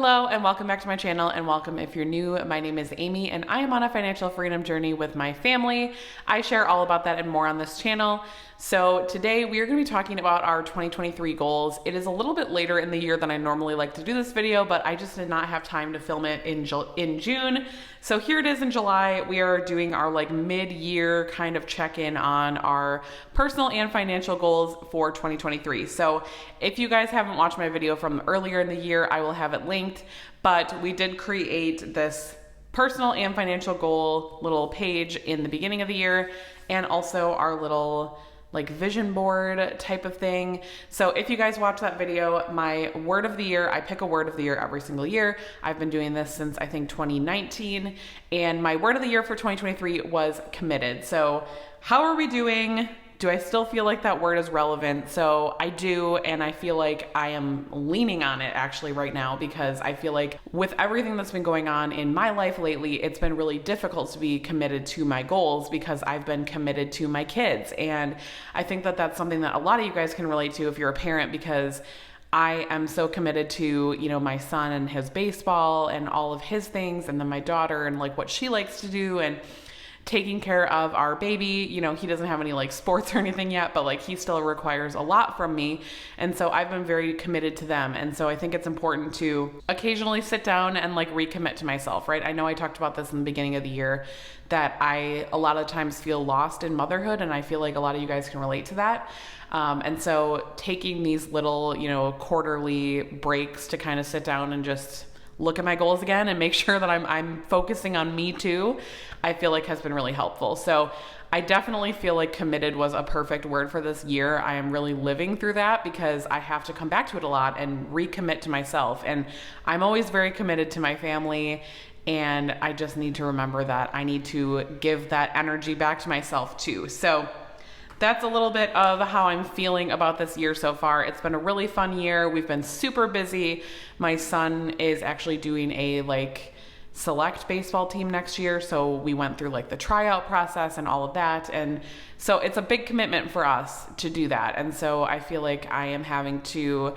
Hello and welcome back to my channel, and welcome if you're new. My name is Amy and I am on a financial freedom journey with my family. I share all about that and more on this channel. So today we are going to be talking about our 2023 goals. It is a little bit later in the year than I normally like to do this video, but I just did not have time to film it in June. So here it is in July. We are doing our mid-year kind of check-in on our personal and financial goals for 2023. So if you guys haven't watched my video from earlier in the year, I will have it linked, but we did create this personal and financial goal little page in the beginning of the year, and also our little vision board type of thing. So if you guys watch that video, my word of the year, I pick a word of the year every single year. I've been doing this since I think 2019, and my word of the year for 2023 was committed. So how are we doing? Do I still feel like that word is relevant? So I do, and I feel like I am leaning on it actually right now, because I feel like with everything that's been going on in my life lately, it's been really difficult to be committed to my goals because I've been committed to my kids. And I think that that's something that a lot of you guys can relate to if you're a parent, because I am so committed to, my son and his baseball and all of his things, and then my daughter and what she likes to do, and taking care of our baby. He doesn't have any sports or anything yet, but he still requires a lot from me. And so I've been very committed to them. And so I think it's important to occasionally sit down and recommit to myself, right? I know I talked about this in the beginning of the year, that I a lot of times feel lost in motherhood. And I feel like a lot of you guys can relate to that. And so taking these little, quarterly breaks to kind of sit down and just look at my goals again and make sure that I'm focusing on me too, I feel like has been really helpful. So I definitely feel like committed was a perfect word for this year. I am really living through that because I have to come back to it a lot and recommit to myself. And I'm always very committed to my family, and I just need to remember that I need to give that energy back to myself too. So that's a little bit of how I'm feeling about this year so far. It's been a really fun year. We've been super busy. My son is actually doing a select baseball team next year. So we went through the tryout process and all of that. And so it's a big commitment for us to do that. And so I feel like I am having to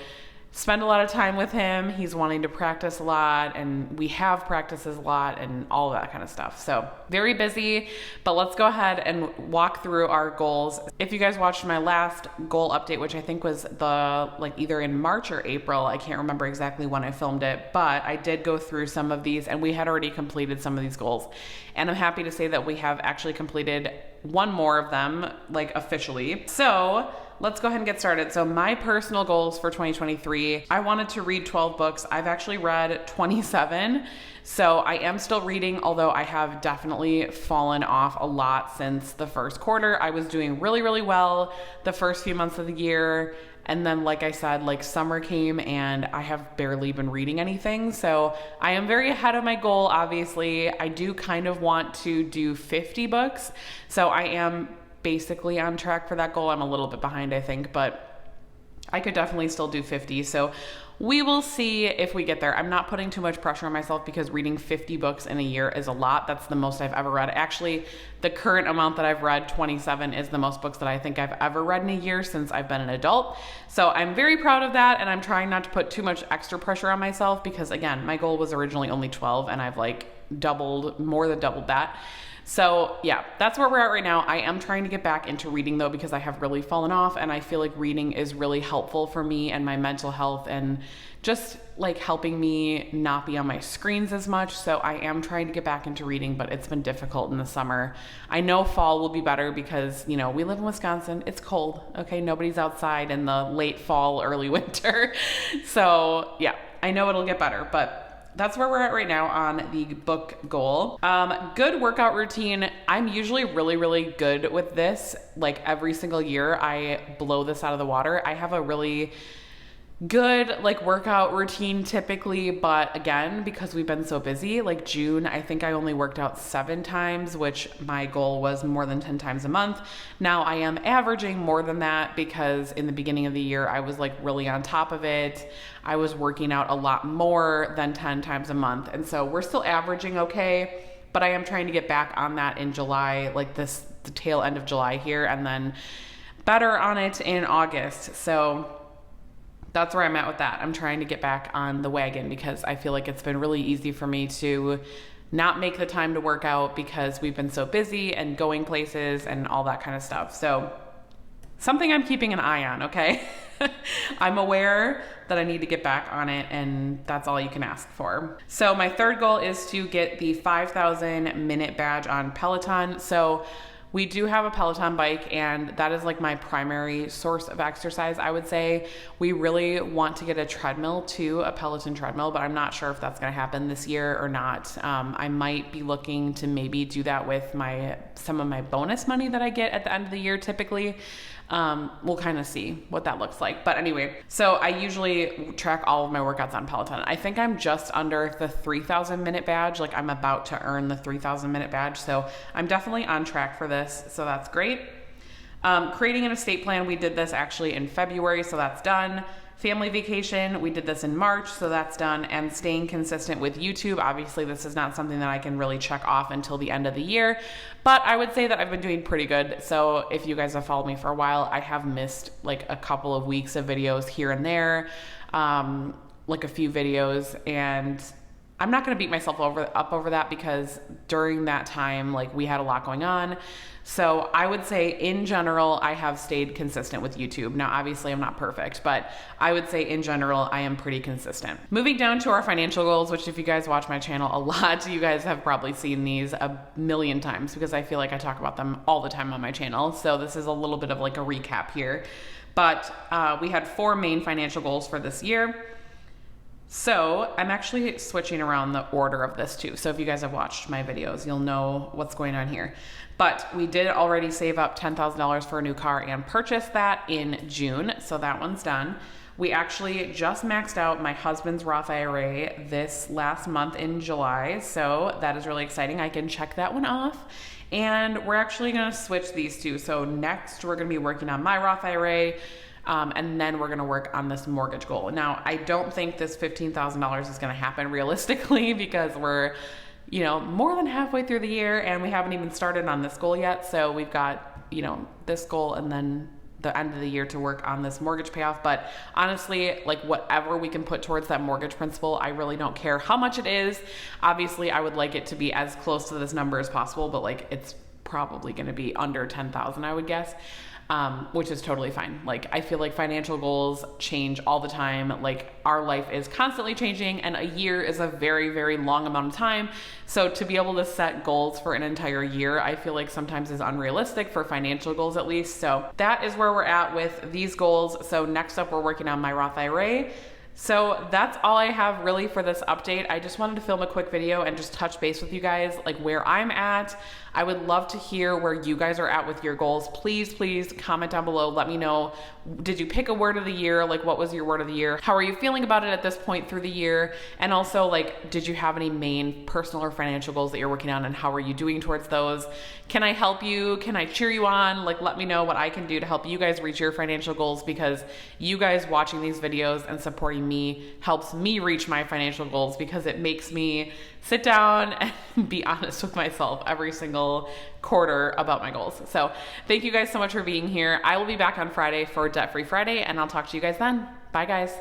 spend a lot of time with him. He's wanting to practice a lot, and we have practices a lot and all that kind of stuff. So very busy, but let's go ahead and walk through our goals. If you guys watched my last goal update, which I think was either in March or April, I can't remember exactly when I filmed it, but I did go through some of these, and we had already completed some of these goals. And I'm happy to say that we have actually completed one more of them, officially. So let's go ahead and get started. So my personal goals for 2023, I wanted to read 12 books. I've actually read 27. So I am still reading, although I have definitely fallen off a lot since the first quarter. I was doing really, really well the first few months of the year. And then, like I said, summer came and I have barely been reading anything. So I am very ahead of my goal, obviously. I do kind of want to do 50 books. So I am basically on track for that goal. I'm a little bit behind, I think, but I could definitely still do 50. So we will see if we get there. I'm not putting too much pressure on myself because reading 50 books in a year is a lot. That's the most I've ever read. Actually, the current amount that I've read, 27, is the most books that I think I've ever read in a year since I've been an adult. So I'm very proud of that, and I'm trying not to put too much extra pressure on myself because, again, my goal was originally only 12, and I've more than doubled that. So yeah, that's where we're at right now. I am trying to get back into reading though, because I have really fallen off, and I feel like reading is really helpful for me and my mental health, and just helping me not be on my screens as much. So I am trying to get back into reading, but it's been difficult in the summer. I know fall will be better because, we live in Wisconsin. It's cold. Okay. Nobody's outside in the late fall, early winter. So yeah, I know it'll get better, but that's where we're at right now on the book goal. Good workout routine. I'm usually really, really good with this. Every single year I blow this out of the water. I have a really good workout routine typically, but again, because we've been so busy, June, I think I only worked out 7 times, which my goal was more than 10 times a month. Now I am averaging more than that because in the beginning of the year, I was really on top of it. I was working out a lot more than 10 times a month. And so we're still averaging okay, but I am trying to get back on that in July, the tail end of July here, and then better on it in August. So that's where I'm at with that. I'm trying to get back on the wagon because I feel like it's been really easy for me to not make the time to work out because we've been so busy and going places and all that kind of stuff. So something I'm keeping an eye on, okay? I'm aware that I need to get back on it, and that's all you can ask for. So my third goal is to get the 5,000 minute badge on Peloton. So we do have a Peloton bike, and that is like my primary source of exercise, I would say. We really want to get a treadmill too, a Peloton treadmill, but I'm not sure if that's gonna happen this year or not. I might be looking to maybe do that with some of my bonus money that I get at the end of the year typically. We'll kind of see what that looks like. But anyway, so I usually track all of my workouts on Peloton. I think I'm just under the 3,000 minute badge. Like I'm about to earn the 3,000 minute badge. So I'm definitely on track for this. So that's great. Creating an estate plan. We did this actually in February. So that's done. Family vacation, we did this in March, so that's done. And staying consistent with YouTube. Obviously, this is not something that I can really check off until the end of the year, but I would say that I've been doing pretty good. So if you guys have followed me for a while, I have missed like a couple of weeks of videos here and there, like a few videos, and I'm not going to beat myself up over that because during that time, like we had a lot going on. So I would say in general, I have stayed consistent with YouTube. Now, obviously I'm not perfect, but I would say in general, I am pretty consistent. Moving down to our financial goals, which if you guys watch my channel a lot, you guys have probably seen these a million times because I feel like I talk about them all the time on my channel. So this is a little bit of like a recap here, but we had 4 main financial goals for this year. So I'm actually switching around the order of this too. So if you guys have watched my videos, you'll know what's going on here. But we did already save up $10,000 for a new car and purchase that in June. So that one's done. We actually just maxed out my husband's Roth IRA this last month in July. So that is really exciting. I can check that one off. And we're actually gonna switch these two. So next we're gonna be working on my Roth IRA. And then we're gonna work on this mortgage goal. Now, I don't think this $15,000 is gonna happen realistically because we're, more than halfway through the year and we haven't even started on this goal yet. So we've got, this goal and then the end of the year to work on this mortgage payoff. But honestly, like whatever we can put towards that mortgage principal, I really don't care how much it is. Obviously, I would like it to be as close to this number as possible, but like it's probably gonna be under 10,000, I would guess. Which is totally fine. Like, I feel like financial goals change all the time. Like, our life is constantly changing and a year is a very, very long amount of time. So to be able to set goals for an entire year, I feel like sometimes is unrealistic for financial goals at least. So that is where we're at with these goals. So next up, we're working on my Roth IRA. So that's all I have really for this update. I just wanted to film a quick video and just touch base with you guys, like where I'm at. I would love to hear where you guys are at with your goals. Please, please comment down below. Let me know, did you pick a word of the year? Like, what was your word of the year? How are you feeling about it at this point through the year? And also, like, did you have any main personal or financial goals that you're working on and how are you doing towards those? Can I help you? Can I cheer you on? Like, let me know what I can do to help you guys reach your financial goals, because you guys watching these videos and supporting me helps me reach my financial goals, because it makes me sit down and be honest with myself every single quarter about my goals. So thank you guys so much for being here. I will be back on Friday for Debt Free Friday, and I'll talk to you guys then. Bye guys.